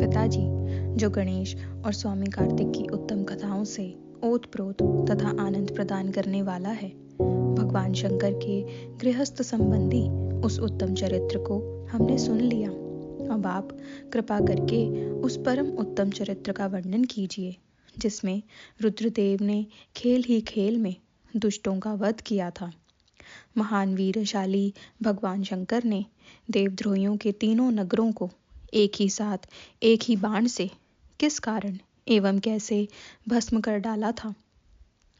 पिताजी, जो गणेश और स्वामी कार्तिक की उत्तम कथाओं से ओतप्रोत तथा आनंद प्रदान करने वाला है। भगवान शंकर के गृहस्थ संबंधी उस उत्तम चरित्र को हमने सुन लिया। अब आप कृपा करके उस परम उत्तम चरित्र का वर्णन कीजिए, जिसमें रुद्रदेव ने खेल ही खेल में दुष्टों का वध किया था। महान वीरशाली भगवान शंकर ने देवद्रोहियों के तीनों नगरों को एक ही साथ एक ही बाण से किस कारण एवं कैसे भस्म कर डाला था।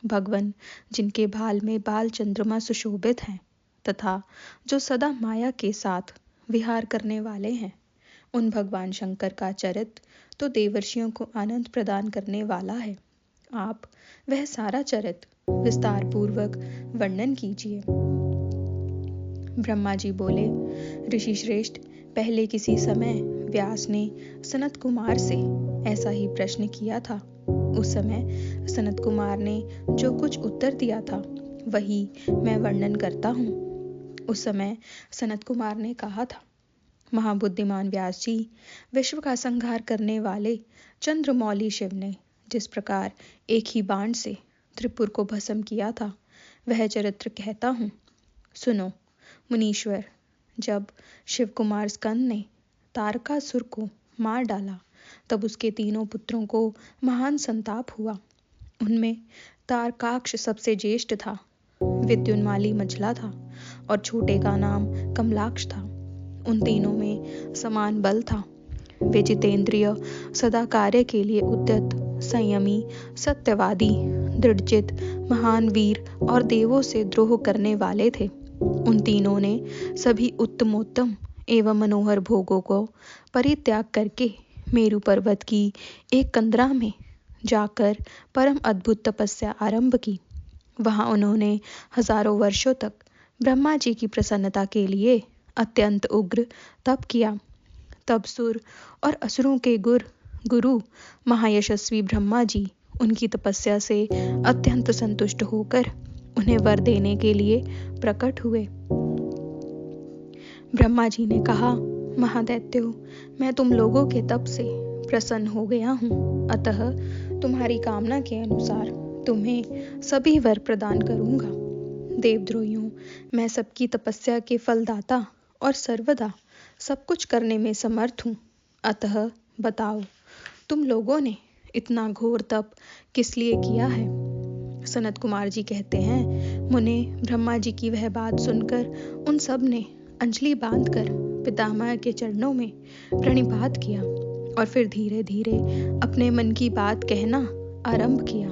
भगवान जिनके भाल में बाल चंद्रमा सुशोभित हैं तथा जो सदा माया के साथ विहार करने वाले हैं, उन भगवान शंकर का चरित्र तो देवर्षियों को आनंद प्रदान करने वाला है। आप वह सारा चरित्र विस्तार पूर्वक वर्णन कीजिए। ब्रह्मा जी बोले, ऋषि श्रेष्ठ, पहले किसी समय व्यास ने सनत कुमार से ऐसा ही प्रश्न किया था। उस समय सनत कुमार ने जो कुछ उत्तर दिया था वही मैं वर्णन करता हूँ। उस समय सनत कुमार ने कहा था, महाबुद्धिमान व्यास जी, विश्व का संहार करने वाले चंद्रमौली शिव ने जिस प्रकार एक ही बाण से त्रिपुर को भस्म किया था, वह चरित्र कहता हूँ। सुनो मुनीश्वर, जब शिव कुमार स्कंद ने तारकासुर को मार डाला, तब उसके तीनों पुत्रों को महान संताप हुआ। उनमें तारकाक्ष सबसे ज्येष्ठ था, विद्युन्माली मझला था और छोटे का नाम कमलाक्ष था। उन तीनों में समान बल था। वे जितेंद्रिय, सदा कार्य के लिए उद्यत, संयमी, सत्यवादी, दृढ़चित, महान वीर और देवों से द्रोह करने वाले थे। उन तीनों ने सभी उत्तमोत्तम एवं मनोहर भोगों को परित्याग करके मेरु पर्वत की एक कंदरा में जाकर परम अद्भुत तपस्या आरंभ की। वहां उन्होंने हजारों वर्षों तक ब्रह्मा जी की प्रसन्नता के लिए अत्यंत उग्र तप किया। तब सुर और असुरों के गुरु महायशस्वी ब्रह्मा जी उनकी तपस्या से अत्यंत संतुष्ट होकर उन्हें वर देने के लिए प्रकट हुए। ब्रह्मा जी ने कहा, महादैत्यो, मैं तुम लोगों के तप से प्रसन्न हो गया हूँ, अतः तुम्हारी कामना के अनुसार तुम्हें सभी वर प्रदान करूंगा। देवद्रोहियों, मैं सबकी तपस्या के फलदाता और सर्वदा सब कुछ करने में समर्थ हूँ। अतः बताओ, तुम लोगों ने इतना घोर तप किस लिए किया है? सनत कुमार जी कहते हैं, मुने, ब्रह्मा जी की वह बात सुनकर उन सब ने अंजलि बांधकर पितामह के चरणों में प्रणिपात किया और फिर धीरे धीरे अपने मन की बात कहना आरंभ किया।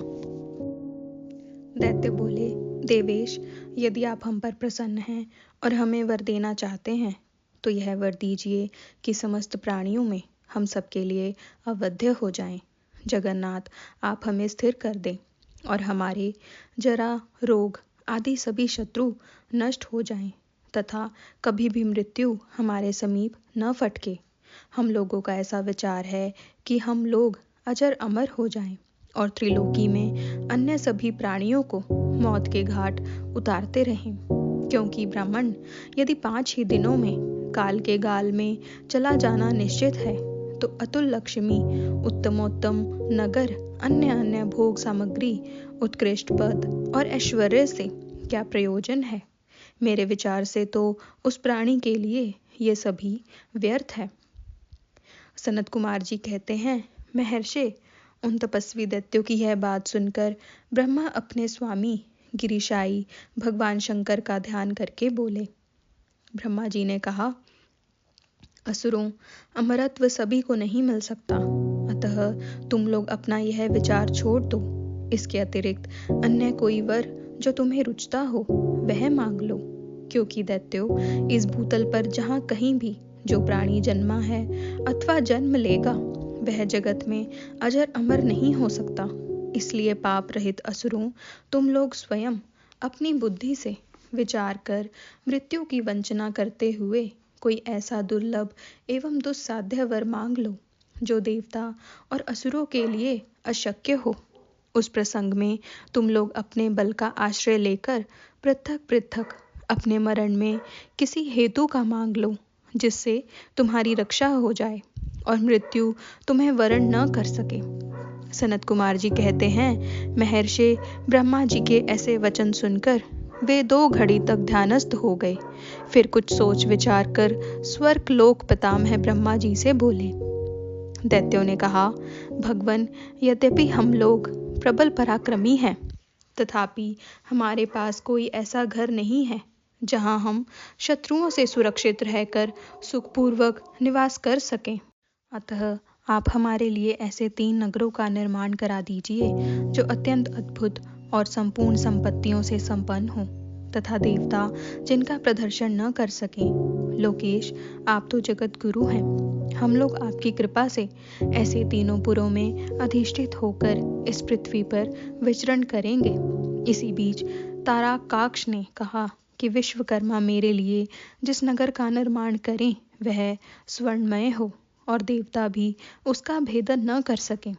दैत्य बोले, देवेश, यदि आप हम पर प्रसन्न हैं और हमें वर देना चाहते हैं, तो यह वर दीजिए कि समस्त प्राणियों में हम सबके लिए अवध्य हो जाएं। जगन्नाथ, आप हमें स्थिर कर दें और हमारे जरा, रोग आदि सभी शत्रु नष्ट हो जाएं तथा कभी भी मृत्यु हमारे समीप न फटके। हम लोगों का ऐसा विचार है कि हम लोग अजर अमर हो जाएं और त्रिलोकी में अन्य सभी प्राणियों को मौत के घाट उतारते रहें, क्योंकि ब्राह्मण यदि 5 ही दिनों में काल के गाल में चला जाना निश्चित है, तो अतुल लक्ष्मी, उत्तमोत्तम नगर, अन्य भोग सामग्री, उत्कृष्ट पद और ऐश्वर्य से क्या प्रयोजन है? मेरे विचार से तो उस प्राणी के लिए ये सभी व्यर्थ है। सनत कुमार जी कहते हैं, महर्षि, उन तपस्वी दैत्यों की यह बात सुनकर ब्रह्मा अपने स्वामी गिरिशाई भगवान शंकर का ध्यान करके बोले। ब्रह्मा जी ने कहा, असुरों, अमरत्व सभी को नहीं मिल सकता, अतः तुम लोग अपना यह विचार छोड़ दो। इसके अतिरिक्त अन्य कोई वर जो तुम्हें रुचता हो वह मांग लो, क्योंकि दैत्यो, इस भूतल पर जहाँ कहीं भी जो प्राणी जन्मा है अथवा जन्म लेगा, वह जगत में अजर अमर नहीं हो सकता। इसलिए पाप रहित असुरों, तुम लोग स्वयं अपनी बुद्धि से विचार कर मृत्यु की वंचना करते हुए कोई ऐसा दुर्लभ एवं दुस्साध्य वर मांग लो जो देवता और असुरों के लिए अशक्य हो। उस प्रसंग में तुम लोग अपने बल का आश्रय लेकर पृथक पृथक अपने मरण में किसी हेतु का मांग लो, जिससे तुम्हारी रक्षा हो जाए और मृत्यु तुम्हें वरण न कर सके। सनत कुमार जी कहते हैं, महर्षि ब्रह्मा जी के ऐसे वचन सुनकर वे 2 घड़ी तक ध्यानस्थ हो गए। फिर कुछ सोच विचार कर स्वर्ग लोक पितामह ब्रह्मा जी से बोले। दैत्यों ने कहा, भगवन, यद्यपि हम लोग प्रबल पराक्रमी हैं, तथापि हमारे पास कोई ऐसा घर नहीं है जहां हम शत्रुओं से सुरक्षित रहकर सुखपूर्वक निवास कर सकें। अतः आप हमारे लिए ऐसे 3 नगरों का निर्माण करा दीजिए जो अत्यंत अद्भुत और संपूर्ण संपत्तियों से संपन्न हो, तथा देवता जिनका प्रदर्शन न कर सकें। लोकेश, आप तो जगत गुरु हैं। हम लोग आपकी कृपा से ऐसे 3 पुरों में अधिष्ठित होकर इस पृथ्वी पर विचरण करेंगे। इसी बीच तारकाक्ष ने कहा कि विश्वकर्मा मेरे लिए जिस नगर का निर्माण करें वह स्वर्णमय हो और देवता भी उसका भेदन न कर सकें।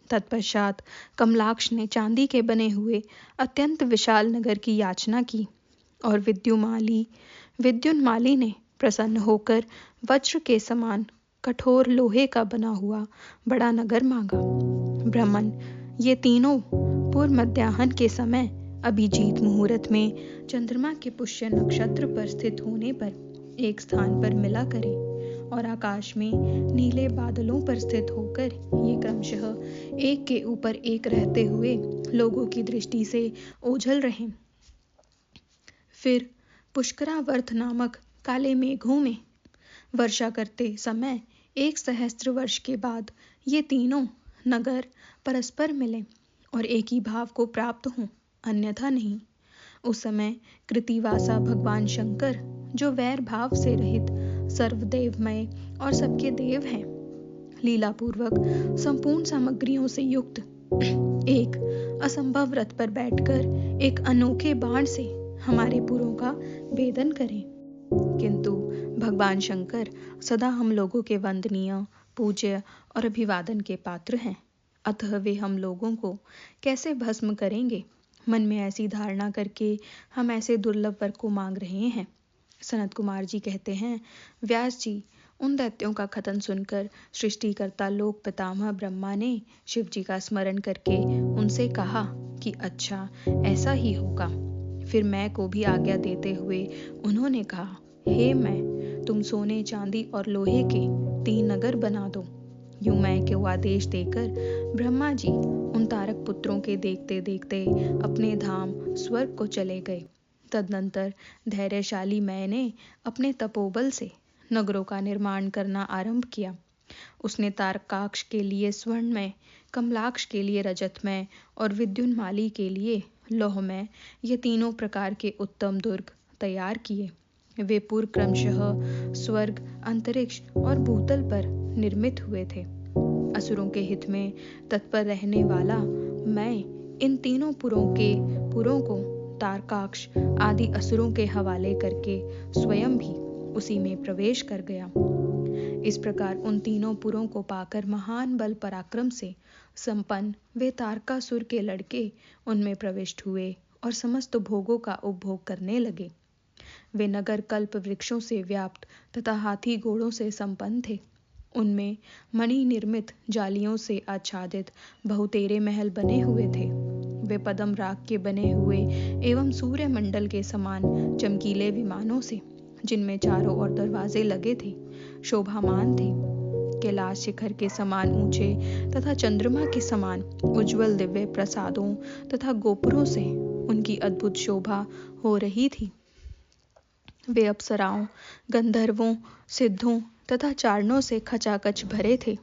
तत्पश्चात कमलाक्ष ने चांदी के बने हुए अत्यंत विशाल नगर की याचना की और विद्युन्माली ने प्रसन्न होकर वज्र के समान कठोर लोहे का बना हुआ बड़ा नगर मांगा। ब्राह्मण, ये तीनों पूर्व मध्याह्न के समय अभिजीत मुहूर्त में चंद्रमा के पुष्य नक्षत्र पर स्थित होने पर एक स्थान पर मिला करें और आकाश में नीले बादलों पर स्थित होकर ये क्रमशः एक के ऊपर एक रहते हुए लोगों की दृष्टि से ओझल रहें। फिर पुष्करावर्त नामक काले मेघों में वर्षा करते समय 1 सहस्त्र वर्ष के बाद ये तीनों नगर परस्पर मिलें और एक ही भाव को प्राप्त हों, अन्यथा नहीं। उस समय कृतिवासा भगवान शंकर, जो वैर भाव से रहित सर्वदेवमय और सबके देव हैं, लीलापूर्वक संपूर्ण सामग्रियों से युक्त एक असंभव रथ पर बैठकर एक अनोखे बाण से हमारे पुरों का भेदन करें। किंतु भगवान शंकर सदा हम लोगों के वंदनीय, पूज्य और अभिवादन के पात्र हैं, अतः वे हम लोगों को कैसे भस्म करेंगे, मन में ऐसी धारणा करके हम ऐसे दुर्लभ वर को मांग रहे हैं। सनत कुमार जी कहते हैं, व्यास जी, उन दैत्यों का कथन सुनकर सृष्टिकर्ता लोक पितामह ब्रह्मा ने शिव जी का स्मरण करके उनसे कहा कि अच्छा, ऐसा ही होगा। फिर मैं को भी आज्ञा देते हुए उन्होंने कहा, हे मैं, तुम सोने, चांदी और लोहे के 3 नगर बना दो। यूं मैं को आदेश देकर ब्रह्मा जी उन तारक पुत्रों के देखते देखते अपने धाम स्वर्ग को चले गए। तदनंतर धैर्यशाली मैंने अपने तपोबल से नगरों का निर्माण करना आरंभ किया। उसने तारकाक्ष के लिए स्वर्णमय, कमलाक्ष के लिए रजतमय और विद्युन्माली के लिए लौहमय, ये तीनों प्रकार के उत्तम दुर्ग तैयार किए। वे पूर्व क्रमशः स्वर्ग, अंतरिक्ष और भूतल पर निर्मित हुए थे। असुरों के हित में तत्पर रहने वाला मैं इन तीनों पुरों को तारकाक्ष आदि असुरों के हवाले करके स्वयं भी उसी में प्रवेश कर गया। इस प्रकार उन तीनों पुरों को पाकर महान बल पराक्रम से संपन्न वे तारकासुर के लड़के उनमें प्रविष्ट हुए और समस्त भोगों का उपभोग करने लगे। वे नगर कल्प वृक्षों से व्याप्त तथा हाथी घोड़ों से संपन्न थे। उनमें मणि निर्मित जालियों से आच्छादित बहुतेरे महल बने हुए थे। वे पद्म राग के बने हुए एवं सूर्य मंडल के समान चमकीले विमानों से, जिनमें चारों ओर दरवाजे लगे थे, शोभामान थे। कैलाश शिखर के समान ऊंचे तथा चंद्रमा के समान उज्जवल दिव्य प्रसादों तथा गोपुरों से उनकी अद्भुत शोभा हो रही थी। वे अप्सराओं, गंधर्वों, सिद्धों तथा चारणों से खचाखच भरे थे।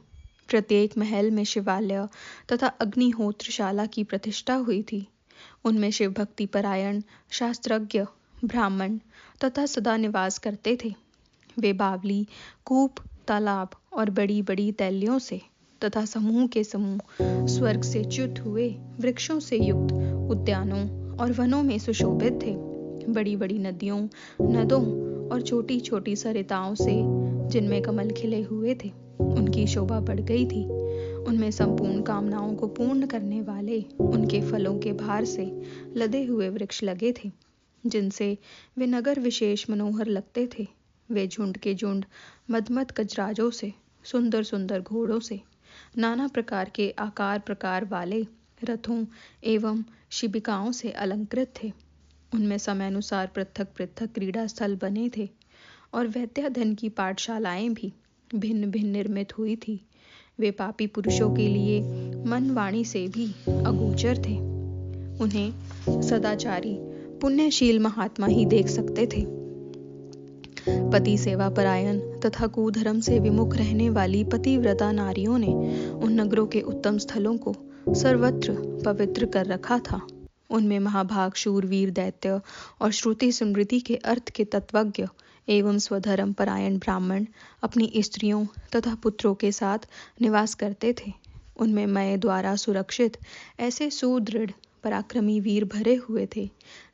प्रत्येक महल में शिवालय तथा अग्निहोत्रशाला की प्रतिष्ठा हुई थी। उनमें शिव भक्ति परायण शास्त्रज्ञ ब्राह्मण तथा सदा निवास करते थे। वे बावली, कूप, तालाब और बड़ी बड़ी तैलियों से तथा समूह के समूह स्वर्ग से च्युत हुए वृक्षों से युक्त उद्यानों और वनों में सुशोभित थे। बड़ी बड़ी नदों और छोटी छोटी सरिताओं से, जिनमें कमल खिले हुए थे, उनकी शोभा बढ़ गई थी। उनमें संपूर्ण कामनाओं को पूर्ण करने वाले उनके फलों के भार से लदे हुए वृक्ष लगे थे, जिनसे वे नगर विशेष मनोहर लगते थे। वे झुंड के झुंड मदमद गजराजों से सुंदर सुंदर घोड़ों से, नाना प्रकार के आकार प्रकार वाले रथों एवं शिबिकाओं से अलंकृत थे। उनमें समयानुसार पृथक पृथक क्रीड़ा स्थल बने थे और वैद्याधन की पाठशालाएं भी भिन्न भिन्न निर्मित हुई थी। वे पापी पुरुषों के लिए मन वाणी से भी अगोचर थे। उन्हें सदाचारी पुण्यशील महात्मा ही देख सकते थे। पति सेवा परायण तथा कुधर्म से विमुख रहने वाली पतिव्रता नारियों ने उन नगरों के उत्तम स्थलों को सर्वत्र पवित्र कर रखा था। उनमें महाभाग शूरवीर दैत्य और श्रुति स्मृति के अर्थ के तत्वज्ञ एवं स्वधर्म परायण ब्राह्मण अपनी स्त्रियों तथा पुत्रों के साथ निवास करते थे। उनमें मय द्वारा सुरक्षित ऐसे सुदृढ़ पराक्रमी वीर भरे हुए थे,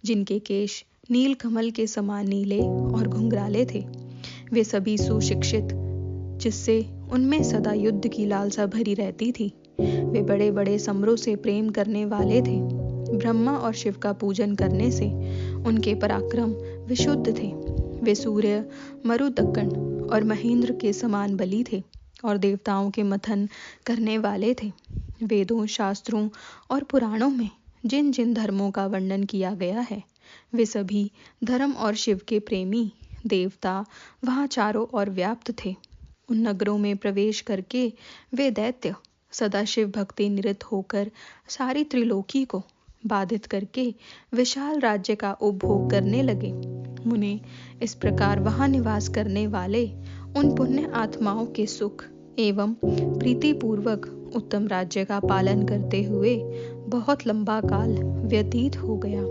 जिनके केश नील कमल के समान नीले और घुंघराले थे। वे सभी सुशिक्षित, जिससे उनमें सदा युद्ध की लालसा भरी रहती थी। वे बड़े बड़े समरों से प्रेम करने वाले थे। ब्रह्मा और शिव का पूजन करने से उनके पराक्रम विशुद्ध थे। वे सूर्य, मरुदक्कन और महेंद्र के समान बली थे और देवताओं के मथन करने वाले थे। वेदों, शास्त्रों और पुराणों में जिन जिन धर्मों का वर्णन किया गया है, वे सभी धर्म और शिव के प्रेमी देवता वहाँ चारों ओर व्याप्त थे। उन नगरों में प्रवेश करके वे दैत्य सदा शिव भक्ति निरत होकर सारी त्रिलोकी को बाधित करके विशाल राज्य का उपभोग करने लगे। मुने, इस प्रकार वहाँ निवास करने वाले उन पुण्य आत्माओं के सुख एवं प्रीतिपूर्वक उत्तम राज्य का पालन करते हुए बहुत लंबा काल व्यतीत हो गया।